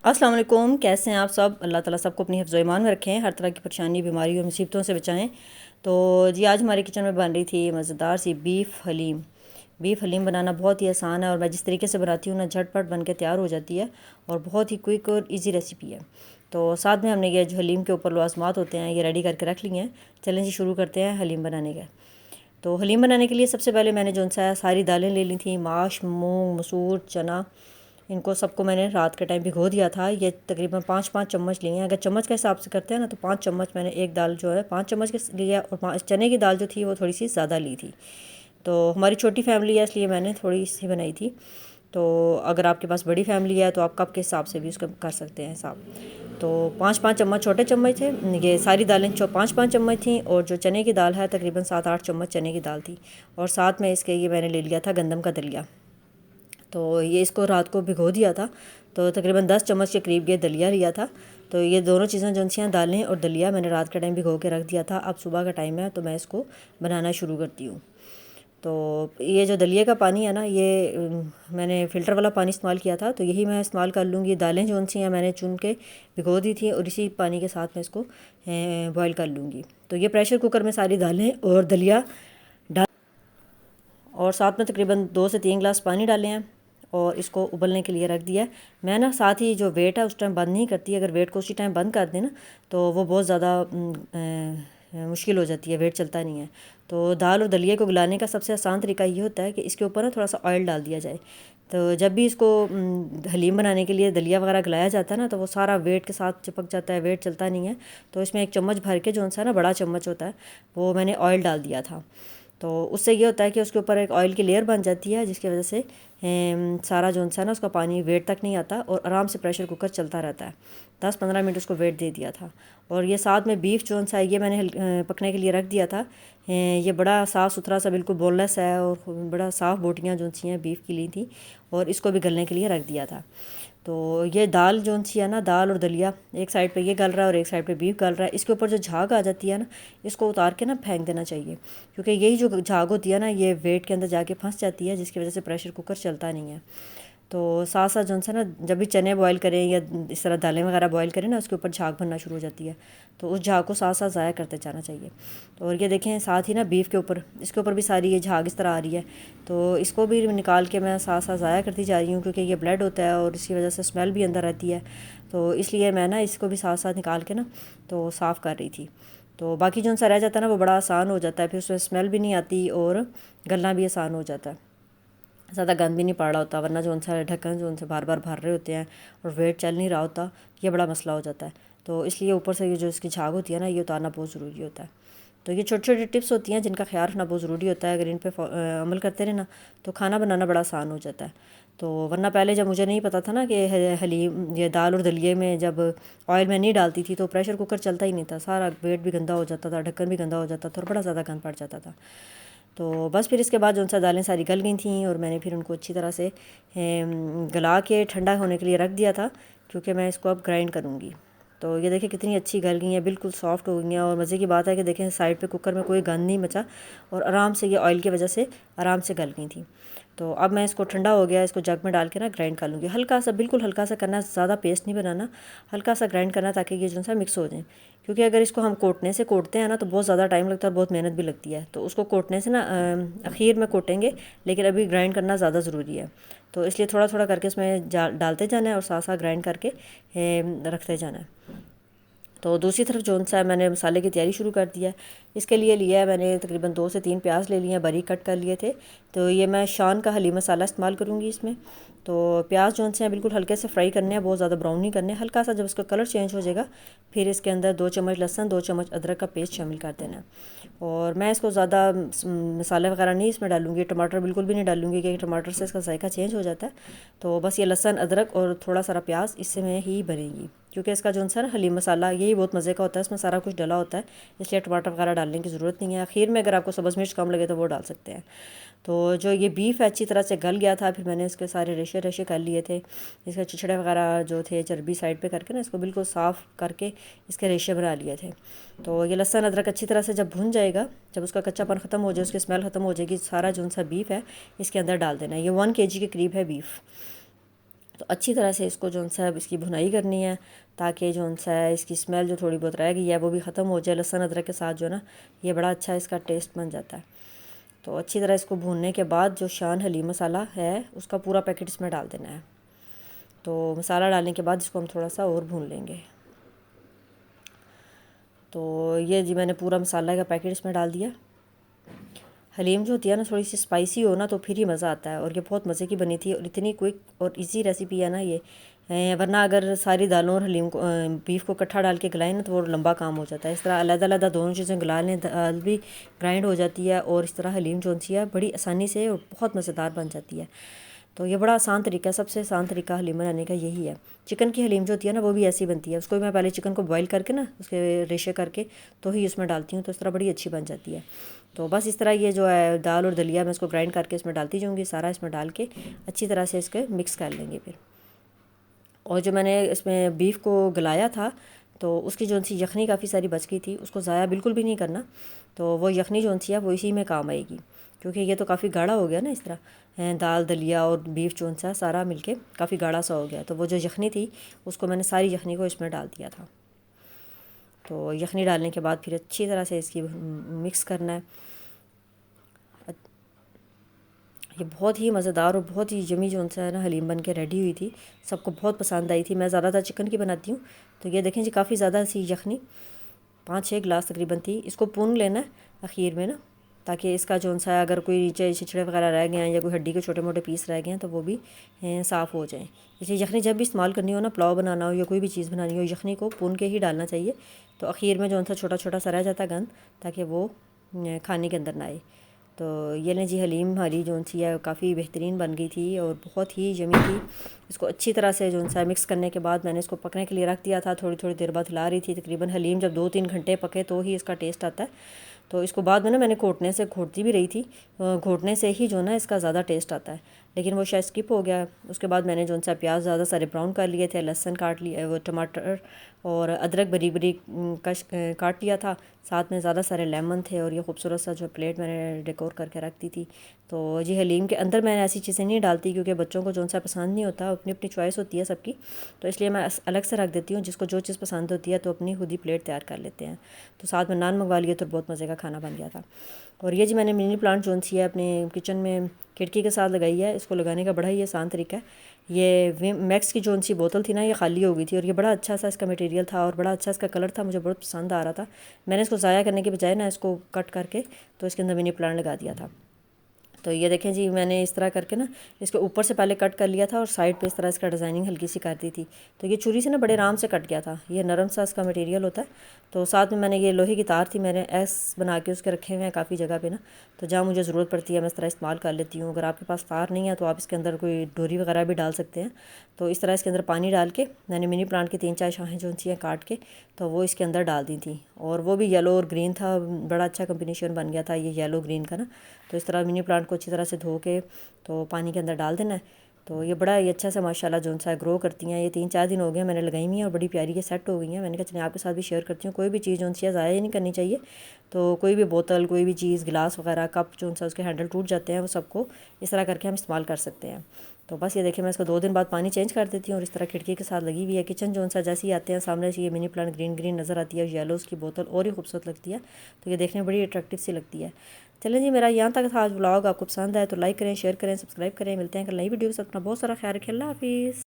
अस्सलाम वालेकुम। कैसे हैं आप सब? अल्लाह ताला सबको अपनी हिफ्ज़ ईमान में रखें, हर तरह की परेशानी बीमारी और मुसीबतों से बचाएं। तो जी आज हमारे किचन में बन रही थी मज़ेदार सी बीफ़ हलीम। बीफ़ हलीम बनाना बहुत ही आसान है और मैं जिस तरीके से बनाती हूँ ना झटपट बन के तैयार हो जाती है और बहुत ही क्विक और ईजी रेसिपी है। तो साथ में हमने ये जो हलीम के ऊपर लवाज़मात होते हैं ये रेडी करके रख लिए हैं। चलें जी शुरू करते हैं हलीम बनाने का। तो हलीम बनाने के लिए सबसे पहले मैंने जो सा सारी दालें ले ली थी, माश, मूंग, मसूर, चना। इनको सबको मैंने रात के टाइम भिगो दिया था। ये तकरीबन 5-5 चम्मच लिए हैं। अगर चम्मच के हिसाब से करते हैं ना तो 5 चम्मच मैंने एक दाल जो है 5 चम्मच के लिया और 5 चने की दाल जो थी वो थोड़ी सी ज़्यादा ली थी। तो हमारी छोटी फैमिली है इसलिए मैंने थोड़ी सी बनाई थी। तो अगर आपके पास बड़ी फैमिली है तो आप कप के हिसाब से भी उसका कर सकते हैं हिसाब। तो 5-5 चम्मच छोटे चम्मच थे। ये सारी दालें 5-5 चम्मच थी और जो चने की दाल है तकरीबन 7-8 चम्मच चने की दाल थी। और साथ में इसके ये मैंने ले लिया था गंदम का दलिया। तो ये इसको रात को भिगो दिया था। तो तकरीबन 10 चम्मच के करीब ये दलिया लिया था। तो ये दोनों चीज़ें जो सी दालें और दलिया मैंने रात के टाइम भिगो के रख दिया था। अब सुबह का टाइम है तो मैं इसको बनाना शुरू करती हूँ। तो ये जो दलिया का पानी है ना ये मैंने फ़िल्टर वाला पानी इस्तेमाल किया था तो यही मैं इस्तेमाल कर लूँगी। दालें जो सी हैं मैंने चुन के भिगो दी थी और इसी पानी के साथ मैं इसको बॉयल कर लूँगी। तो ये प्रेशर कुकर में सारी दालें और दलिया डाल और साथ में तकरीबन 2 से 3 गिलास पानी डाले हैं और इसको उबलने के लिए रख दिया है। मैं ना साथ ही जो वेट है उस टाइम बंद नहीं करती। अगर वेट को उसी टाइम बंद कर दें ना तो वो बहुत ज़्यादा मुश्किल हो जाती है, वेट चलता नहीं है। तो दाल और दलिया को गलाने का सबसे आसान तरीका ये होता है कि इसके ऊपर ना थोड़ा सा ऑयल डाल दिया जाए। तो जब भी इसको हलीम बनाने के लिए दलिया वगैरह गलाया जाता है ना तो वो सारा वेट के साथ चिपक जाता है, वेट चलता नहीं है। तो इसमें एक चम्मच भर के जो सा ना बड़ा चम्मच होता है वो मैंने ऑयल डाल दिया था। तो उससे ये होता है कि उसके ऊपर एक ऑयल की लेयर बन जाती है जिसकी वजह से सारा जो सा ना उसका पानी वेट तक नहीं आता और आराम से प्रेशर कुकर चलता रहता है। 10-15 मिनट उसको वेट दे दिया था। और ये साथ में बीफ जो सा ये मैंने पकने के लिए रख दिया था। ये बड़ा साफ़ सुथरा सा बिल्कुल बोनलेस है और बड़ा साफ़ बोटियाँ जो सी हैं बीफ की ली थी और इसको भी गलने के लिए रख दिया था। तो ये दाल जो सी है ना, दाल और दलिया एक साइड पे ये गल रहा है और एक साइड पे बीफ गल रहा है। इसके ऊपर जो झाग आ जाती है ना इसको उतार के ना फेंक देना चाहिए, क्योंकि यही जो झाग होती है ना ये वेट के अंदर जाके फंस जाती है जिसकी वजह से प्रेशर कुकर चलता नहीं है। तो साथ साथ जो सा ना जब भी चने बॉयल करें या इस तरह दालें वगैरह बॉयल करें ना उसके ऊपर झाग बनना शुरू हो जाती है। तो उस झाग को साथ साथ ज़ाया करते जाना चाहिए। तो और ये देखें साथ ही ना बीफ के ऊपर इसके ऊपर भी सारी ये झाग इस तरह आ रही है। तो इसको भी निकाल के मैं साथ साथ ज़ाया करती जा रही हूँ, क्योंकि ये ब्लड होता है और इसकी वजह से स्मेल भी अंदर रहती है। तो इसलिए मैं ना इसको भी साथ साथ निकाल के ना तो साफ़ कर रही थी। तो बाकी जो सा रह जाता है ना वो बड़ा आसान हो जाता है, फिर उसमें स्मेल भी नहीं आती और गलना भी आसान हो जाता है। ज़्यादा गंद भी नहीं पड़ रहा होता, वरना जो सा ढक्कन जो उनसे बार बार भर रहे होते हैं और वेट चल नहीं रहा होता, ये बड़ा मसला हो जाता है। तो इसलिए ऊपर से ये जो इसकी झाग होती है ना ये उतारना बहुत ज़रूरी होता है। तो ये छोटी छोटी टिप्स होती हैं जिनका ख्याल रखना बहुत ज़रूरी होता है। अगर इन पे अमल करते रहे ना तो खाना बनाना बड़ा आसान हो जाता है। तो वरना पहले जब मुझे नहीं पता था ना कि हलीम ये दाल और दलिए में जब ऑयल में नहीं डालती थी तो प्रेशर कुकर चलता ही नहीं था, सारा वेट भी गंदा हो जाता था, ढक्कन भी गंदा हो जाता था और बड़ा ज़्यादा गंद पड़ जाता था। तो बस फिर इसके बाद जो सा दालें सारी गल गई थी और मैंने फिर उनको अच्छी तरह से गला के ठंडा होने के लिए रख दिया था, क्योंकि मैं इसको अब ग्राइंड करूँगी। तो ये देखिए कितनी अच्छी गल गई हैं, बिल्कुल सॉफ्ट हो गई हैं। और मज़े की बात है कि देखें साइड पे कुकर में कोई गंद नहीं बचा और आराम से ये ऑयल की वजह से आराम से गल गई थी। तो अब मैं इसको ठंडा हो गया, इसको जग में डाल के ना ग्राइंड कर लूँगी। हल्का सा, बिल्कुल हल्का सा करना, ज़्यादा पेस्ट नहीं बनाना, हल्का सा ग्राइंड करना ताकि ये जो सा मिक्स हो जाए। क्योंकि अगर इसको हम कोटने से कोटते हैं ना तो बहुत ज़्यादा टाइम लगता है और बहुत मेहनत भी लगती है। तो उसको कोटने से ना आखिर में कोटेंगे, लेकिन अभी ग्राइंड करना ज़्यादा ज़रूरी है। तो इसलिए थोड़ा थोड़ा करके इसमें डालते जाना है और साथ साथ ग्राइंड करके रखते जाना है। तो दूसरी तरफ जो सा मैंने मसाले की तैयारी शुरू कर दिया है। इसके लिए लिया है मैंने तकरीबन 2 से 3 प्याज ले लिए हैं, बारीक कट कर लिए थे। तो ये मैं शान का हलीम मसाला इस्तेमाल करूँगी इसमें। तो प्याज जो से हैं बिल्कुल हल्के से फ्राई करने हैं, बहुत ज़्यादा ब्राउन नहीं करने। हल्का सा जब इसका कलर चेंज हो जाएगा फिर इसके अंदर 2 चम्मच लहसुन, 2 चम्मच अदरक का पेस्ट शामिल कर देना है। और मैं इसको ज़्यादा मसाले वगैरह नहीं इसमें डालूँगी, टमाटर बिल्कुल भी नहीं डालूँगी क्योंकि टमाटर से इसका जायका चेंज हो जाता है। तो बस ये लहसुन, अदरक और थोड़ा सारा प्याज इससे में ही बनेगी, क्योंकि इसका जो सा ना हलीम मसाला यही बहुत मज़े का होता है, इसमें सारा कुछ डला होता है, इसलिए टमाटर वगैरह डालने की ज़रूरत नहीं है। आखिर में अगर आपको सब्ज़ मिर्च कम लगे तो वो डाल सकते हैं। तो जो ये बीफ है अच्छी तरह से गल गया था, फिर मैंने इसके सारे रेशे रेशे कर लिए थे। इसके चिचड़े वगैरह जो थे चर्बी साइड पे करके ना इसको बिल्कुल साफ़ करके इसके रेशे बना लिए थे। तो ये लहसुन अदरक अच्छी तरह से जब भुन जाएगा, जब उसका कच्चापन ख़त्म हो जाए, उसकी स्मेल ख़त्म हो जाएगी, सारा जो सा बीफ है इसके अंदर डाल देना है। ये 1 kg के करीब है बीफ। तो अच्छी तरह से इसको जो सा इसकी भुनाई करनी है, ताकि जो सा इसकी स्मेल जो थोड़ी बहुत रह गई है वो भी ख़त्म हो जाए। लहसुन अदरक के साथ जो ना ये बड़ा अच्छा इसका टेस्ट बन जाता है। तो अच्छी तरह इसको भूनने के बाद जो शान हलीम मसाला है उसका पूरा पैकेट इसमें डाल देना है। तो मसाला डालने के बाद इसको हम थोड़ा सा और भून लेंगे। तो ये जी मैंने पूरा मसाला का पैकेट इसमें डाल दिया। हलीम जो होती है ना थोड़ी सी स्पाइसी हो ना तो फिर ही मज़ा आता है, और ये बहुत मज़े की बनी थी और इतनी क्विक और इजी रेसिपी है ना ये। वरना अगर सारी दालों और हलीम को बीफ को इकट्ठा डाल के गलाएं ना तो वो लंबा काम हो जाता है। इस तरह अलग-अलग दोनों चीज़ें गला लें, दाल भी ग्राइंड हो जाती है और इस तरह हलीम जो सी है बड़ी आसानी से और बहुत मज़ेदार बन जाती है। तो ये बड़ा आसान तरीका है, सबसे आसान तरीका हलीम बनाने का यही है। चिकन की हलीम जो होती है ना वो भी ऐसी बनती है। उसको भी मैं पहले चिकन को बॉईल करके ना उसके रेशे करके तो ही उसमें डालती हूँ, तो इस तरह बड़ी अच्छी बन जाती है। तो बस इस तरह ये जो है दाल और दलिया मैं इसको ग्राइंड करके इसमें डालती जाऊँगी, सारा इसमें डाल के अच्छी तरह से इसके मिक्स कर लेंगे फिर। और जो मैंने इसमें बीफ को गलाया था तो उसकी जो सी यखनी काफ़ी सारी बच गई थी, उसको ज़ाया बिल्कुल भी नहीं करना। तो वो यखनी जो सी है वो इसी में काम आएगी, क्योंकि ये तो काफ़ी गाढ़ा हो गया ना। इस तरह दाल दलिया और बीफ जो सा सारा मिलके काफ़ी गाढ़ा सा हो गया। तो वो जो यखनी थी उसको मैंने सारी यखनी को इसमें डाल दिया था। तो यखनी डालने के बाद फिर अच्छी तरह से इसकी मिक्स करना है। ये बहुत ही मज़ेदार और बहुत ही यमी जो सा है ना हलीम बन के रेडी हुई थी, सबको बहुत पसंद आई थी। मैं ज़्यादातर चिकन की बनाती हूँ। तो ये देखें जी काफ़ी ज़्यादा सी यखनी 5-6 गिलास तकरीबन थी। इसको भून लेना है आखिर में ना, ताकि इसका जो सा है अगर कोई नीचे छिछड़े वगैरह रह गए हैं या कोई हड्डी के छोटे मोटे पीस रह गए हैं तो वो भी साफ़ हो जाएँ। इसलिए यखनी जब भी इस्तेमाल करनी हो ना, पुलाव बनाना हो या कोई भी चीज़ बनानी हो, यखनी को भून के ही डालना चाहिए। तो आखिर में जो सा छोटा छोटा सा रह जाता है गंद, ताकि वो खाने के अंदर ना आए। तो ये लें जी हलीम हमारी जो सी है काफ़ी बेहतरीन बन गई थी और बहुत ही जमी थी। इसको अच्छी तरह से जो सा मिक्स करने के बाद मैंने इसको पकने के लिए रख दिया था। थोड़ी थोड़ी देर बाद हिला रही थी। तकरीबन हलीम जब 2-3 घंटे पके तो ही इसका टेस्ट आता है। तो इसको बाद में ना मैंने घोटने से घोटती भी रही थी, घोटने से ही जो ना इसका ज़्यादा टेस्ट आता है, लेकिन वो शायद स्किप हो गया। उसके बाद मैंने जो सा प्याज ज़्यादा सारे ब्राउन कर लिए थे, लहसुन काट लिया, वो टमाटर और अदरक बरीक बरीक कश काट लिया था। साथ में ज़्यादा सारे लेमन थे और ये खूबसूरत सा जो प्लेट मैंने डेकोर करके रख दी थी। तो जी हलीम के अंदर मैंने ऐसी चीज़ें नहीं डालती, क्योंकि बच्चों को जो सा पसंद नहीं होता, अपनी अपनी चॉइस होती है सबकी। तो इसलिए मैं अलग से रख देती हूँ, जिसको जो चीज़ पसंद होती है तो अपनी खुद ही प्लेट तैयार कर लेते हैं। तो साथ में नान मंगवा लिए तो बहुत मज़े का खाना बन गया था। और ये जी मैंने मिनी प्लांट जो सी है अपने किचन में खिड़की के साथ लगाई है। इसको लगाने का बड़ा ही आसान तरीका है। ये मैक्स की जो सी बोतल थी ना ये खाली हो गई थी और ये बड़ा अच्छा सा इसका मटेरियल था और बड़ा अच्छा इसका कलर था, मुझे बहुत पसंद आ रहा था। मैंने इसको ज़ाया करने के बजाय ना इसको कट करके तो इसके अंदर मिनी प्लांट लगा दिया था। तो ये देखें जी मैंने इस तरह करके ना इसके ऊपर से पहले कट कर लिया था और साइड पे इस तरह इसका डिज़ाइनिंग हल्की सी कर दी थी। तो ये छुरी से ना बड़े आराम से कट गया था। ये नरम सा इसका मटेरियल होता है। तो साथ में मैंने ये लोहे की तार थी, मैंने एस बना के उसके रखे हुए हैं काफ़ी जगह पे ना, तो जहाँ मुझे ज़रूरत पड़ती है मैं इस तरह इस्तेमाल कर लेती हूँ। अगर आपके पास तार नहीं है तो आप इसके अंदर कोई डोरी वगैरह भी डाल सकते हैं। तो इस तरह इसके अंदर पानी डाल के मैंने मिनी प्लांट की 3-4 शाखें जो सी हैं काट के तो वो इसके अंदर डाल दी थी, और वो भी येलो और ग्रीन था। बड़ा अच्छा कम्बिनेशन बन गया था ये येलो ग्रीन का ना। तो इस तरह मिनी प्लांट को अच्छी तरह से धो के तो पानी के अंदर डाल देना है। तो ये बड़ा ही अच्छा सा माशाल्लाह जो सा ग्रो करती हैं। ये 3-4 दिन हो गए मैंने लगाई हुई हैं और बड़ी प्यारी ये सेट हो गई हैं। मैंने कहा चलिए आपके साथ भी शेयर करती हूँ। कोई भी चीज़ जो सी ज़ाया ही नहीं करनी चाहिए। तो कोई भी बोतल, कोई भी चीज़, गिलास वगैरह, कप जो सा उसके हैंडल टूट जाते हैं वो सबको इस तरह करके हम इस्तेमाल कर सकते हैं। तो बस ये देखिए मैं इसको 2 दिन बाद पानी चेंज कर देती हूँ और इस तरह खिड़की के साथ लगी हुई है। किचन जो सा जैसे ही आते हैं सामने से ये मिनी प्लांट ग्रीन ग्रीन नज़र आती है, येलो उसकी बोतल और ही खूबसूरत लगती है। तो ये देखने में बड़ी अट्रैक्टिव सी लगती है। चलें जी, मेरा यहाँ तक था आज व्लॉग। आपको पसंद आए तो लाइक करें, शेयर करें, सब्सक्राइब करें। मिलते हैं कल नई वीडियो के साथ। अपना बहुत सारा ख्याल रखें। अल्लाह हाफिज़।